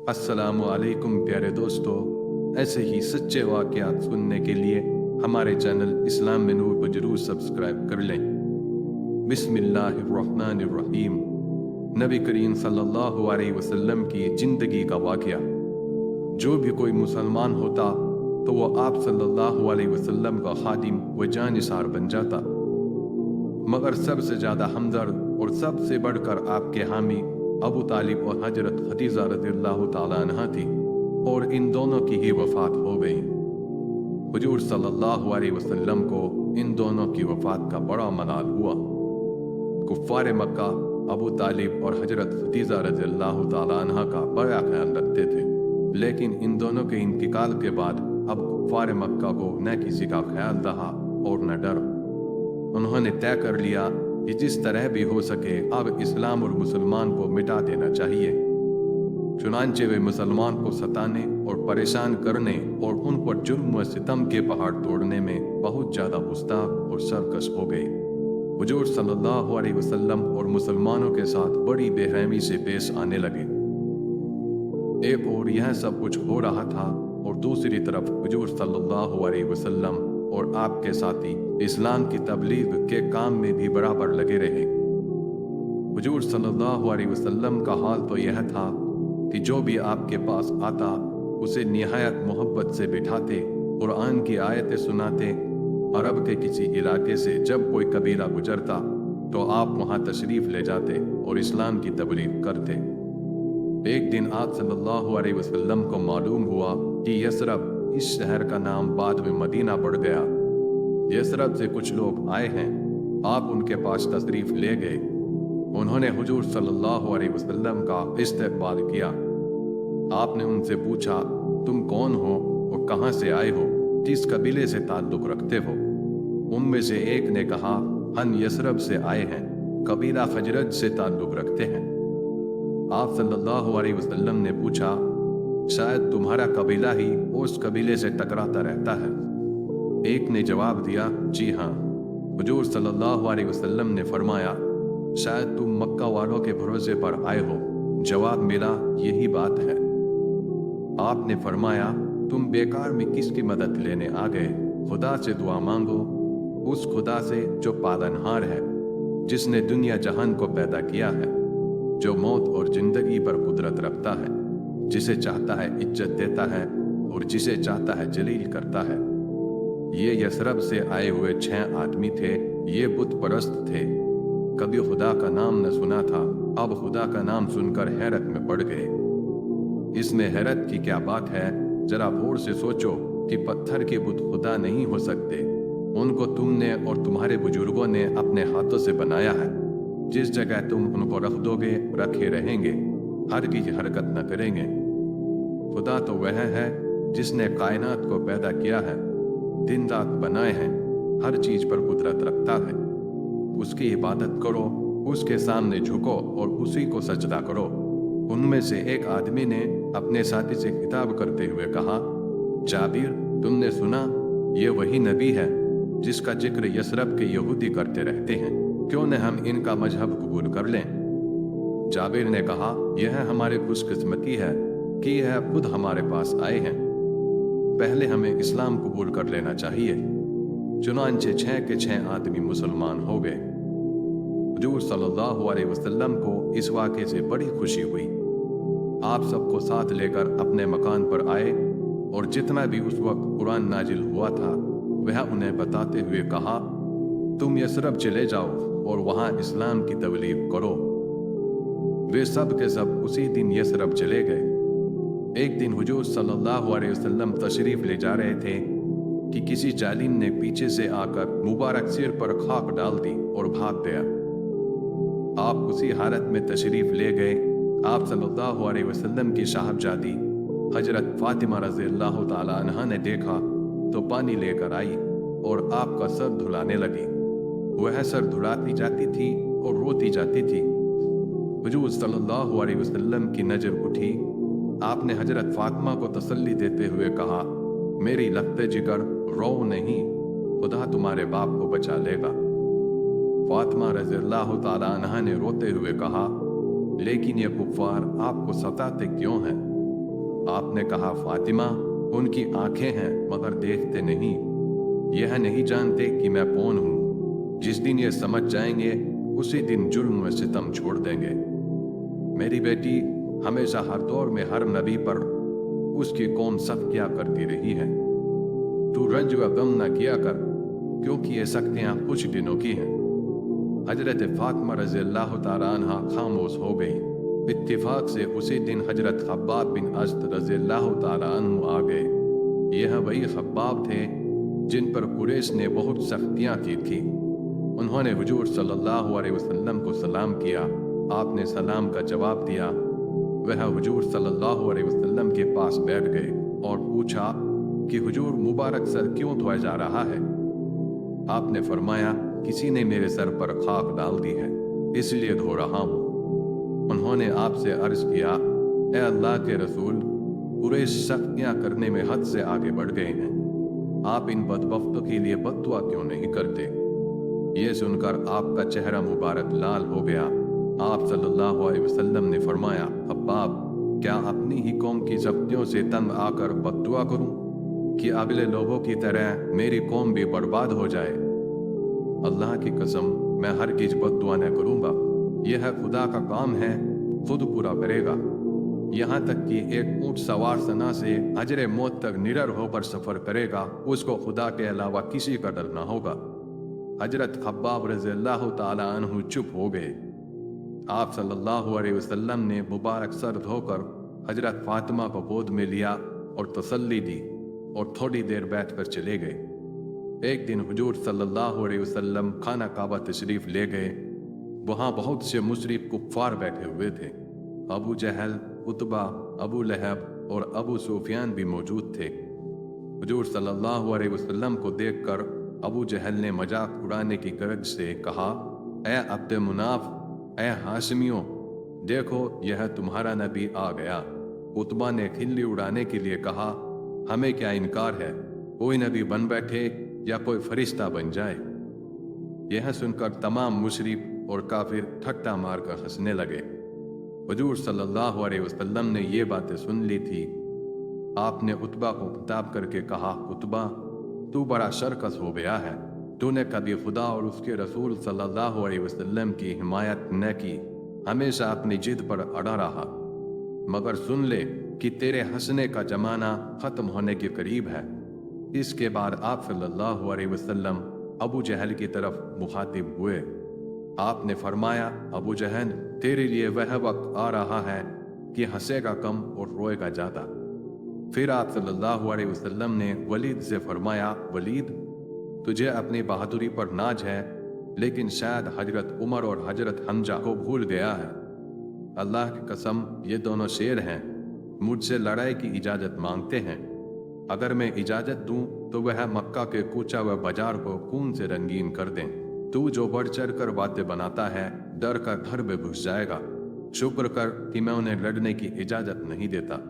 अस्सलामु अलैकुम प्यारे दोस्तों, ऐसे ही सच्चे वाक़यात सुनने के लिए हमारे चैनल इस्लाम में नूर को जरूर सब्सक्राइब कर लें। बिस्मिल्लाहिर्रहमानिर्रहीम। नबी करीम सल्लल्लाहु अलैहि वसल्लम की ज़िंदगी का वाक़या। जो भी कोई मुसलमान होता तो वो आप सल्लल्लाहु अलैहि वसल्लम का खादिम व जानिसार बन जाता, मगर सबसे ज़्यादा हमदर्द और सबसे बढ़कर आपके हामी अबू तालिब और हजरत खदीजा रज़ियल्लाहु ताला अन्हा थी, और इन दोनों की ही वफ़ात हो गई। हुजूर सल्लल्लाहु अलैहि वसल्लम को इन दोनों की वफ़ात का बड़ा मलाल हुआ। कुफ़ार मक्का अबू तालिब और हजरत खदीजा रज़ियल्लाहु ताला अन्हा का बड़ा ख्याल रखते थे, लेकिन इन दोनों के इंतकाल के बाद अब कुफ़ार मक्का को न किसी का ख्याल रहा और न डर। उन्होंने तय कर लिया कि जिस तरह भी हो सके अब इस्लाम और मुसलमान को मिटा देना चाहिए। चुनांचे वे मुसलमान को सताने और परेशान करने और उन पर जुर्म व सितम के पहाड़ तोड़ने में बहुत ज़्यादा मुस्ताक और सरकश हो गए। हुजूर सल्लल्लाहु अलैहि वसल्लम और मुसलमानों के साथ बड़ी बेरहमी से पेश आने लगे। एक और यह सब कुछ हो रहा था और दूसरी तरफ हुजूर सल्लल्लाहु अलैहि वसल्लम और आपके साथी इस्लाम की तबलीग के काम में भी बराबर लगे रहे। हुजूर सल्लल्लाहु अलैहि वसल्लम का हाल तो यह था कि जो भी आपके पास आता उसे निहायत मोहब्बत से बिठाते, कुरान की आयतें सुनाते। अरब के किसी इलाके से जब कोई कबीला गुजरता तो आप वहां तशरीफ ले जाते और इस्लाम की तबलीग करते। एक दिन आप सल्लल्लाहु अलैहि वसल्लम को मालूम हुआ कि यसरब, इस शहर का नाम बाद में मदीना पड़ गया, यसरब से कुछ लोग आए हैं। आप उनके पास तशरीफ ले गए। उन्होंने हुजूर सल्लल्लाहु अलैहि वसल्लम का इस्तकबाल किया। आपने उनसे पूछा, तुम कौन हो और कहां से आए हो, किस कबीले से ताल्लुक रखते हो? उनमें से एक ने कहा, हम यसरब से आए हैं, कबीला खजरज से ताल्लुक रखते हैं। आप सल्लल्लाहु अलैहि वसल्लम ने पूछा, शायद तुम्हारा कबीला ही उस कबीले से टकराता रहता है। एक ने जवाब दिया, जी हाँ। हुजूर सल्लल्लाहु अलैहि वसल्लम ने फरमाया, शायद तुम मक्का वालों के भरोसे पर आए हो। जवाब मिला, यही बात है। आपने फरमाया, तुम बेकार में किसकी मदद लेने आ गए? खुदा से दुआ मांगो, उस खुदा से जो पालनहार है, जिसने दुनिया जहान को पैदा किया है, जो मौत और जिंदगी पर कुदरत रखता है, जिसे चाहता है इज्जत देता है और जिसे चाहता है जलील करता है। ये यसरब से आए हुए 6 आदमी थे। ये बुत परस्त थे, कभी खुदा का नाम न सुना था, अब खुदा का नाम सुनकर हैरत में पड़ गए। इसमें हैरत की क्या बात है? जरा गौर से सोचो कि पत्थर के बुत खुदा नहीं हो सकते। उनको तुमने और तुम्हारे बुजुर्गों ने अपने हाथों से बनाया है। जिस जगह तुम उनको रख दोगे रखे रहेंगे, हरगिज़ हरकत न करेंगे। खुदा तो वह है जिसने कायनात को पैदा किया है, दिन रात बनाए हैं, हर चीज पर कुदरत रखता है। उसकी इबादत करो, उसके सामने झुको और उसी को सजदा करो। उनमें से एक आदमी ने अपने साथी से खिताब करते हुए कहा, जाबिर, तुमने सुना, ये वही नबी है जिसका जिक्र यसरब के यहूदी करते रहते हैं, क्यों न हम इनका मजहब कबूल कर लें? जाबिर ने कहा, यह हमारी खुशकिस्मती है कि यह खुद हमारे पास आए हैं। पहले हमें इस्लाम कबूल कर लेना चाहिए। चुनांचे 6 के 6 आदमी मुसलमान हो गए। हुजूर सल्लल्लाहु अलैहि वसल्लम को इस वाक़े से बड़ी खुशी हुई। आप सबको साथ लेकर अपने मकान पर आए और जितना भी उस वक्त कुरान नाजिल हुआ था वह उन्हें बताते हुए कहा, तुम यसरब चले जाओ और वहां इस्लाम की तबलीग करो। वे सब के सब उसी दिन यसरब चले गए। एक दिन हुजूर सल्लल्लाहु अलैहि वसल्लम तशरीफ ले जा रहे थे कि किसी जालिम ने पीछे से आकर मुबारक सिर पर खाक डाल दी और भाग गया। आप उसी हालत में तशरीफ ले गए। आप सल्लल्लाहु अलैहि वसल्लम की साहबजादी हजरत फातिमा रज़ियल्लाहु ताला अन्हा ने देखा तो पानी लेकर आई और आपका सर धुलाने लगी। वह सर धुलाती जाती थी और रोती जाती थी। हुजूर सल्लल्लाहु अलैहि वसल्लम की नजर उठी। आपने हजरत फातिमा को तसल्ली देते हुए कहा, मेरी लफ्ते जिगर, रो नहीं, खुदा तुम्हारे बाप को बचा लेगा। फातिमा रज़ियल्लाहु ताला अन्हा ने रोते हुए कहा, लेकिन ये कुफ़ार आपको सताते क्यों हैं? आपने कहा, फातिमा, उनकी आंखें हैं मगर देखते नहीं, यह नहीं जानते कि मैं कौन हूँ। जिस दिन ये समझ जाएंगे उसी दिन जुल्म में सितम छोड़ देंगे। मेरी बेटी, हमेशा हर दौर में हर नबी पर उसकी कौम सख्तियां करती रही है। तू रंज व गम न किया कर, क्योंकि ये सख्तियां कुछ दिनों की हैं। हजरत फातिमा रज़ियल्लाहु ताला अन्हा खामोश हो गई। इत्तिफाक से उसी दिन हजरत खब्बाब बिन अस्द रज़ियल्लाहु ताला अन्हु आ गए। यह वही खब्बाब थे जिन पर कुरैश ने बहुत सख्तियां की थी। उन्होंने हुजूर सल्लल्लाहु अलैहि वसल्लम को सलाम किया। आपने सलाम का जवाब दिया। वह हुजूर सल्लल्लाहु अलैहि वसल्लम के पास बैठ गए और पूछा कि हुजूर, मुबारक सर क्यों धोया जा रहा है? आपने फरमाया, किसी ने मेरे सर पर खाक डाल दी है, इसलिए धो रहा हूँ। उन्होंने आपसे अर्ज किया, ए अल्लाह के रसूल, कुरैश सख्तियां करने में हद से आगे बढ़ गए हैं। आप इन बदबख्तों के लिए बद्दुआ क्यों नहीं करते? ये सुनकर आपका चेहरा मुबारक लाल हो गया। आप सल्लल्लाहु अलैहि वसल्लम ने फरमाया, खब्बाब, क्या अपनी ही कौम की सख्तियों से तंग आकर बद्दुआ करूं कि अगले लोगों की तरह मेरी कौम भी बर्बाद हो जाए? अल्लाह की कसम, मैं हरगिज बद्दुआ न करूंगा। यह खुदा का काम है, खुद पूरा करेगा। यहाँ तक कि एक ऊंट सवार सना से अजरे मौत तक निडर होकर सफर करेगा, उसको खुदा के अलावा किसी का डर न होगा। हजरत खब्बाब रज़ियल्लाहु ताला अन्हु चुप हो गए। आप सल्लल्लाहु अलैहि वसल्लम ने मुबारक सर धोकर हजरत फातिमा को गोद में लिया और तसल्ली दी और थोड़ी देर बैठकर चले गए। एक दिन हुजूर सल्लल्लाहु अलैहि वसल्लम खाना काबा तशरीफ ले गए। वहां बहुत से मुशरिक कुफ्फार बैठे हुए थे। अबू जहल, उतबा, अबू लहब और अबू सुफियान भी मौजूद थे। हुजूर सल्लल्लाहु अलैहि वसल्लम को देखकर अबू जहल ने मजाक उड़ाने की गरज से कहा, ए अब्द मुनाफ, ए हाशमियों, देखो यह तुम्हारा नबी आ गया। उतबा ने खिल्ली उड़ाने के लिए कहा, हमें क्या इनकार है, कोई नबी बन बैठे या कोई फरिश्ता बन जाए। यह सुनकर तमाम मुशरिक और काफिर ठट्टा मारकर हंसने लगे। हुजूर सल्लल्लाहु अलैहि वसल्लम ने ये बातें सुन ली थी। आपने उतबा को खिताब करके कहा, उतबा, तू बड़ा शरकस हो गया है। तूने कभी खुदा और उसके रसूल सल्लल्लाहु अलैहि वसल्लम की हिमायत न की, हमेशा अपनी जिद पर अड़ा रहा। मगर सुन ले कि तेरे हंसने का जमाना खत्म होने के करीब है। इसके बाद आप सल्लल्लाहु अलैहि वसल्लम अबू जहल की तरफ मुखातिब हुए। आपने फरमाया, अबू जहल, तेरे लिए वह वक्त आ रहा है कि हंसेगा कम और रोएगा ज्यादा। फिर आप सल्लल्लाहु अलैहि वसल्लम ने वलीद से फरमाया, वलीद, तुझे अपनी बहादुरी पर नाज है, लेकिन शायद हजरत उमर और हजरत हमजा को भूल गया है। अल्लाह की कसम, ये दोनों शेर हैं, मुझसे लड़ाई की इजाजत मांगते हैं। अगर मैं इजाजत दूं तो वह मक्का के कूचा व बाजार को खून से रंगीन कर दें। तू जो बढ़ चढ़ कर बातें बनाता है, डर कर घर में घुस जाएगा। शुक्र कर कि मैं उन्हें लड़ने की इजाजत नहीं देता।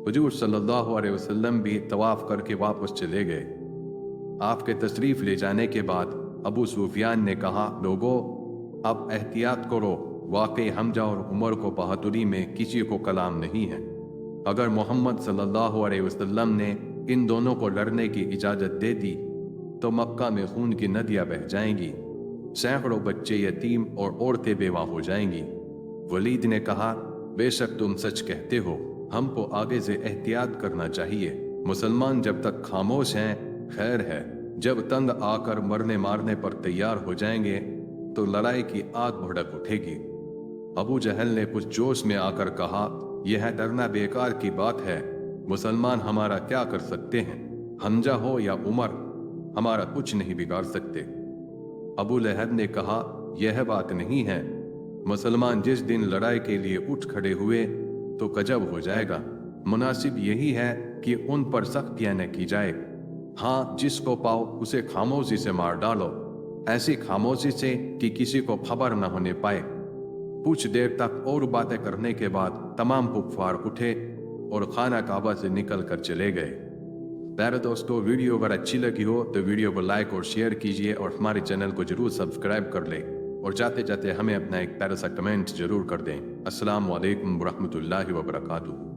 हुजूर सल्लल्लाहु अलैहि वसल्लम भी तवाफ करके वापस चले गए। आपके तशरीफ ले जाने के बाद अबू सुफियान ने कहा, लोगों, अब एहतियात करो, वाकई हमजा और उमर को बहादुरी में किसी को कलाम नहीं है। अगर मोहम्मद सल्लल्लाहु अलैहि वसल्लम ने इन दोनों को लड़ने की इजाजत दे दी तो मक्का में खून की नदियां बह जाएंगी, सैकड़ों बच्चे यतीम और औरतें बेवा हो जाएंगी। वलीद ने कहा, बेशक तुम सच कहते हो, हमको आगे से एहतियात करना चाहिए। मुसलमान जब तक खामोश हैं खैर है, जब तंग आकर मरने मारने पर तैयार हो जाएंगे तो लड़ाई की आग भड़क उठेगी। अबू जहल ने कुछ जोश में आकर कहा, यह डरना बेकार की बात है। मुसलमान हमारा क्या कर सकते हैं? हमजा हो या उमर, हमारा कुछ नहीं बिगाड़ सकते। अबू लहब ने कहा, यह बात नहीं है। मुसलमान जिस दिन लड़ाई के लिए उठ खड़े हुए तो गजब हो जाएगा। मुनासिब यही है कि उन पर सख्तियां न की जाए। हाँ, जिसको पाओ उसे खामोशी से मार डालो, ऐसी खामोशी से कि किसी को खबर न होने पाए। कुछ देर तक और बातें करने के बाद तमाम कुफ्फार उठे और खाना काबा से निकल कर चले गए। प्यारे दोस्तों, वीडियो अगर अच्छी लगी हो तो वीडियो को लाइक और शेयर कीजिए और हमारे चैनल को जरूर सब्सक्राइब कर लें और जाते जाते हमें अपना एक प्यारा सा कमेंट जरूर कर दें। अस्सलाम वालेकुम व रहमतुल्लाहि व बरकातुहू।